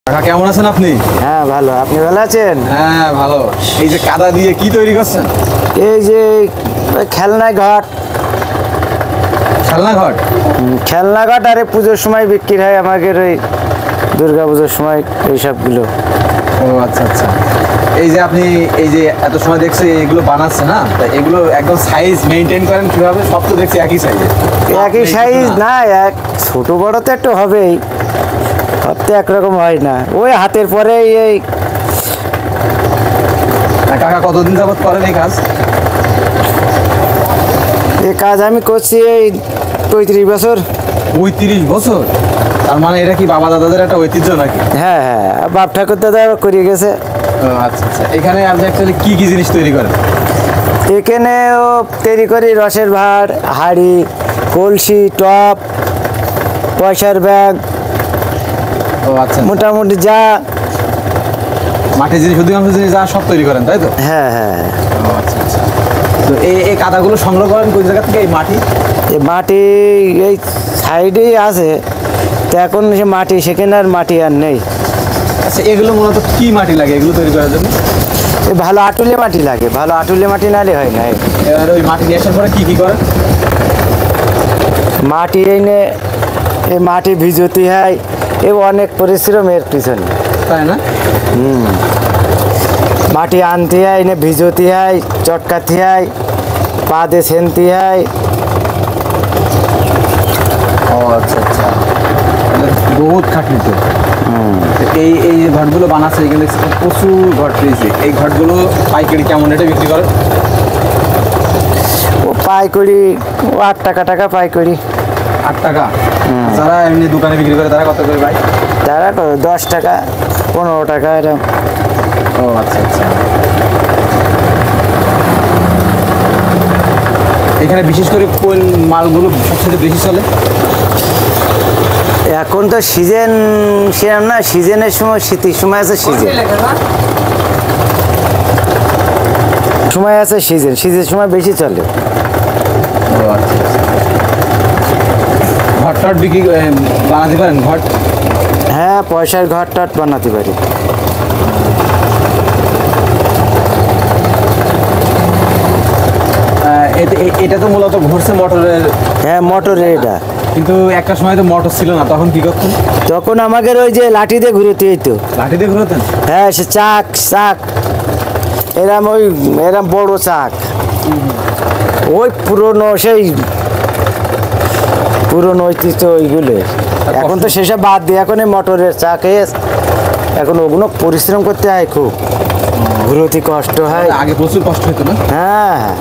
কাকা কেমন আছেন আপনি? হ্যাঁ ভালো, আপনি ভালো আছেন? হ্যাঁ ভালো। এই যে কাদা দিয়ে কি তৈরি করছেন? এই যে খেলনা ঘট। খেলনা ঘর? খেলনা ঘট আরে পুজোর সময় বিক্রি হয় আমাদের, ওই দুর্গা পুজোর সময় এইসবগুলো। ও আচ্ছা আচ্ছা। এই যে আপনি এই যে এত সময় দেখছি এগুলো বানাচ্ছে না, তা এগুলো একদম সাইজ মেনটেন করেন কিভাবে? সব তো দেখছি একই সাইজে। একই সাইজ না, এক ছোট বড় তো একটু হবেই, সব তো একরকম হয় না। ওই হাতের পরে এই কাকা কতদিন যাবত করেন এই কাজ? এই কাজ আমি করছি এই 35 বছর। 35 বছর? তার মানে এটা কি বাবা দাদাদের একটা ঐতিহ্য নাকি? হ্যাঁ হ্যাঁ, বাপ ঠাকুর দাদা করিয়ে গেছে। ও আচ্ছা আচ্ছা। এখানে আপনি অ্যাকচুয়ালি কি কি জিনিস তৈরি করেন? এখানেও তৈরি করি রসের ভাঁড়, হাঁড়ি, কলসি, টপ, পয়সার ব্যাগ, ও আচ্ছা। মোটামুটি যা মাটির জিনিস, অধিকাংশ জিনিস যা সব তৈরি করেন তাই তো? হ্যাঁ হ্যাঁ। ও আচ্ছা আচ্ছা। তো এই কাদাগুলো সংগ্রহ করেন কোন জায়গা থেকে? এই মাটি? এই মাটি এই সাইডেই আছে, তো এখন সে মাটি, সেখানে আর মাটি আর নেই। আচ্ছা, এগুলো মূলত কি মাটি লাগে এগুলো তৈরি করার জন্য? এই ভালো আটুলে মাটি লাগে, ভালো আটুলে মাটি নালে হয় না। এবার ওই মাটি নিয়ে আসার পরে কি কি করেন? মাটি এনে এই মাটি ভিজতে হয়, এ অনেক পরিশ্রম এর পিছনে। তাই না? মাটি আনতে হয়, এনে ভিজতে হয়, চটকাতে হয়, পা দিয়ে ছেনতে হয়। ও আচ্ছা আচ্ছা। বহুত খাটনি তো। এই এই যে ঘরগুলো বানাচ্ছে এখানে দেখছি প্রচুর ঘর পেয়েছি। এই ঘরগুলো পাইকারি কেমন রেটে বিক্রি করে? ও পাইকারি, ও 8 টাকা পাইকারি। 8 টাকা? যারা এমনি দোকানে বিক্রি করে তারা কত করে পায়? তারা 10 টাকা, 15 টাকা এরকম। ও আচ্ছা আচ্ছা। এখানে বিশেষ করে কোন মালগুলো সবচেয়ে বেশি চলে? এখন তো সিজন সেরকম না, সিজনের সময় শীতের সময় আছে, সিজন সময় আছে, সিজন শীতের সময় বেশি চলে। ও আচ্ছা আচ্ছা। ঘর টট বিক্রি বানাতে পারেন ঘর? হ্যাঁ, পয়সার ঘর টট বানাতে পারি। এটা তো মূলত ঘুরছে মোটরের। হ্যাঁ, মোটরের এটা। কিন্তু একটা সময় তো মোটর ছিল না, তখন কি করতেন? তখন আমাদের ওই যে লাঠি দিয়ে ঘুরতে হইতো। লাঠি দিয়ে ঘুরতেন? হ্যাঁ, সে চাক চাক এরম, ওই এরম বড় চাক, ওই পুরনো সেই পুরনো ঐতিহ্য ওইগুলো। এখন তো সেসব বাদ দিয়ে এখন এই মোটরের চাক এখন ওগুলো পরিশ্রম করতে হয়, খুব ঘুরতে কষ্ট হয়। আগে প্রচুর কষ্ট হতো না? হ্যাঁ হ্যাঁ।